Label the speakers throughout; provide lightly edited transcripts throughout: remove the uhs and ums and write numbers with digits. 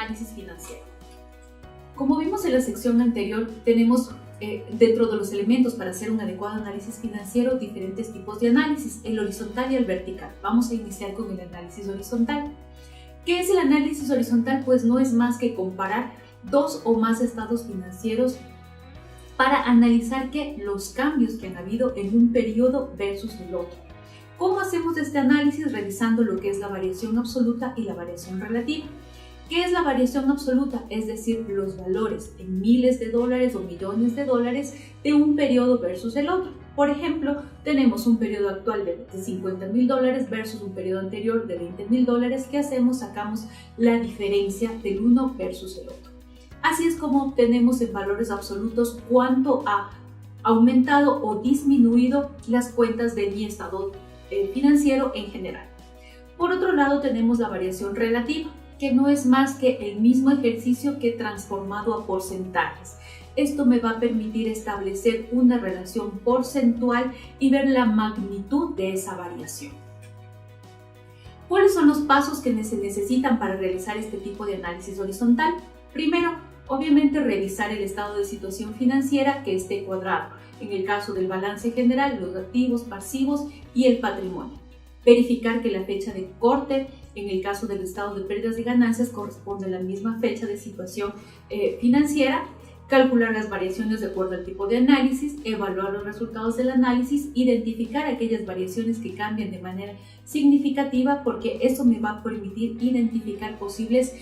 Speaker 1: análisis financiero. Como vimos en la sección anterior, tenemos dentro de los elementos para hacer un adecuado análisis financiero diferentes tipos de análisis, el horizontal y el vertical. Vamos a iniciar con el análisis horizontal. ¿Qué es el análisis horizontal? Pues no es más que comparar dos o más estados financieros para analizar los cambios que han habido en un periodo versus el otro. ¿Cómo hacemos este análisis? Revisando lo que es la variación absoluta y la variación relativa. ¿Qué es la variación absoluta? Es decir, los valores en miles de dólares o millones de dólares de un periodo versus el otro. Por ejemplo, tenemos un periodo actual de $50,000 versus un periodo anterior de $20,000. ¿Qué hacemos? Sacamos la diferencia del uno versus el otro. Así es como obtenemos en valores absolutos cuánto ha aumentado o disminuido las cuentas de mi estado financiero en general. Por otro lado, tenemos la variación relativa, que no es más que el mismo ejercicio que transformado a porcentajes. Esto me va a permitir establecer una relación porcentual y ver la magnitud de esa variación. ¿Cuáles son los pasos que se necesitan para realizar este tipo de análisis horizontal? Primero, obviamente revisar el estado de situación financiera que esté cuadrado. En el caso del balance general, los activos, pasivos y el patrimonio. Verificar que la fecha de corte, en el caso del estado de pérdidas y ganancias, corresponde a la misma fecha de situación financiera. Calcular las variaciones de acuerdo al tipo de análisis, evaluar los resultados del análisis, identificar aquellas variaciones que cambian de manera significativa, porque eso me va a permitir identificar posibles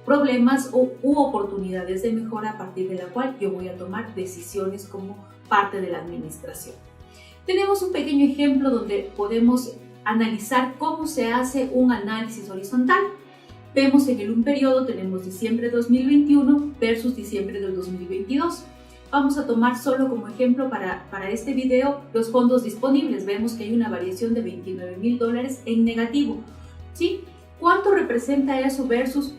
Speaker 1: problemas u oportunidades de mejora a partir de la cual yo voy a tomar decisiones como parte de la administración. Tenemos un pequeño ejemplo donde podemos analizar cómo se hace un análisis horizontal. Vemos en un periodo, tenemos diciembre de 2021 versus diciembre del 2022. Vamos a tomar solo como ejemplo para este video los fondos disponibles. Vemos que hay una variación de $29,000 en negativo. ¿Sí? ¿Cuánto representa eso versus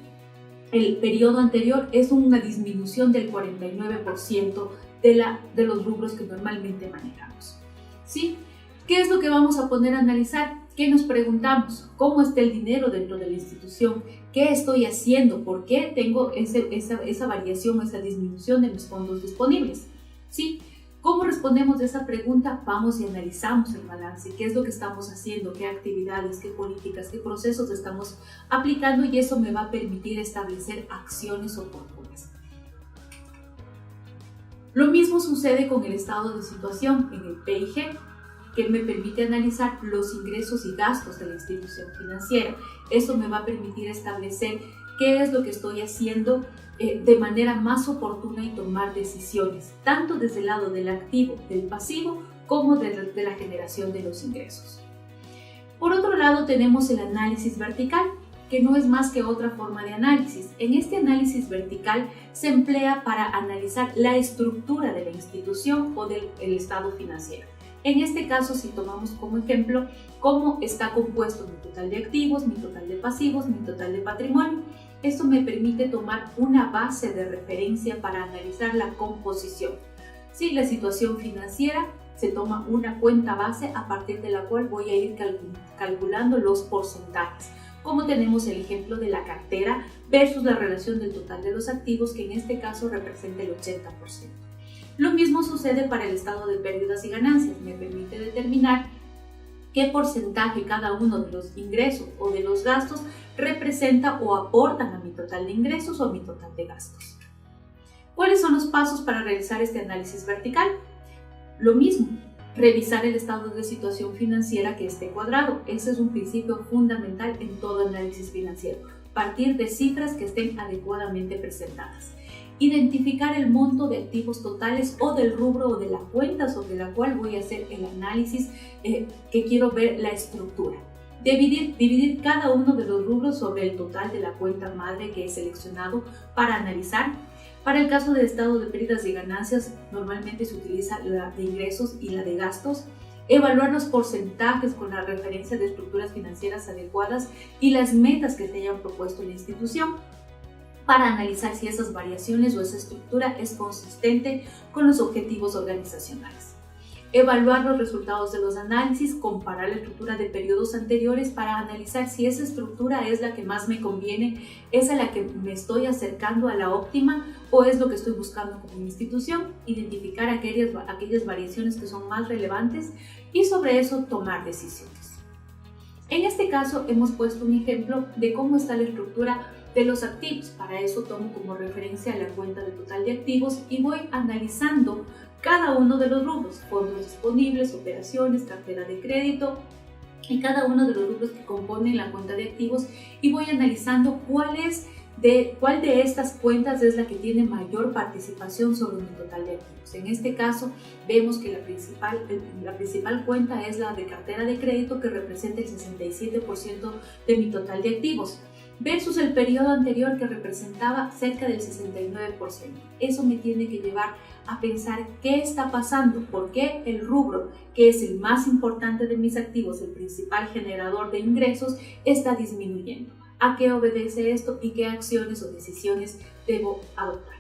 Speaker 1: el periodo anterior? Es una disminución del 49% de los rubros que normalmente manejamos. ¿Sí? ¿Qué es lo que vamos a poner a analizar? ¿Qué nos preguntamos? ¿Cómo está el dinero dentro de la institución? ¿Qué estoy haciendo? ¿Por qué tengo esa variación, esa disminución de mis fondos disponibles? ¿Sí? ¿Cómo respondemos a esa pregunta? Vamos y analizamos el balance. ¿Qué es lo que estamos haciendo? ¿Qué actividades, qué políticas, qué procesos estamos aplicando? Y eso me va a permitir establecer acciones oportunas. Lo mismo sucede con el estado de situación en el PIG, que me permite analizar los ingresos y gastos de la institución financiera. Eso me va a permitir establecer qué es lo que estoy haciendo de manera más oportuna y tomar decisiones, tanto desde el lado del activo, del pasivo, como de la generación de los ingresos. Por otro lado, tenemos el análisis vertical, que no es más que otra forma de análisis. En este análisis vertical se emplea para analizar la estructura de la institución o del estado financiero. En este caso, si tomamos como ejemplo cómo está compuesto mi total de activos, mi total de pasivos, mi total de patrimonio, esto me permite tomar una base de referencia para analizar la composición. Si la situación financiera, se toma una cuenta base a partir de la cual voy a ir calculando los porcentajes, como tenemos el ejemplo de la cartera versus la relación del total de los activos, que en este caso representa el 80%. Lo mismo sucede para el estado de pérdidas y ganancias. Me permite determinar qué porcentaje cada uno de los ingresos o de los gastos representa o aportan a mi total de ingresos o a mi total de gastos. ¿Cuáles son los pasos para realizar este análisis vertical? Lo mismo, revisar el estado de situación financiera que esté cuadrado. Ese es un principio fundamental en todo análisis financiero. Partir de cifras que estén adecuadamente presentadas. Identificar el monto de activos totales o del rubro o de la cuenta sobre la cual voy a hacer el análisis que quiero ver la estructura. Dividir cada uno de los rubros sobre el total de la cuenta madre que he seleccionado para analizar. Para el caso del estado de pérdidas y ganancias, normalmente se utiliza la de ingresos y la de gastos. Evaluar los porcentajes con la referencia de estructuras financieras adecuadas y las metas que se hayan propuesto en la institución, para analizar si esas variaciones o esa estructura es consistente con los objetivos organizacionales. evaluar los resultados de los análisis, comparar la estructura de periodos anteriores para analizar si esa estructura es la que más me conviene, es a la que me estoy acercando a la óptima o es lo que estoy buscando como institución, identificar aquellas variaciones que son más relevantes y sobre eso tomar decisiones. En este caso hemos puesto un ejemplo de cómo está la estructura de los activos. Para eso tomo como referencia la cuenta de total de activos y voy analizando cada uno de los rubros, fondos disponibles, operaciones, cartera de crédito y cada uno de los rubros que componen la cuenta de activos, y voy analizando cuál de estas cuentas es la que tiene mayor participación sobre mi total de activos. En este caso vemos que la principal cuenta es la de cartera de crédito, que representa el 67% de mi total de activos, versus el periodo anterior que representaba cerca del 69%. Eso me tiene que llevar a pensar qué está pasando, por qué el rubro, que es el más importante de mis activos, el principal generador de ingresos, está disminuyendo. ¿A qué obedece esto y qué acciones o decisiones debo adoptar?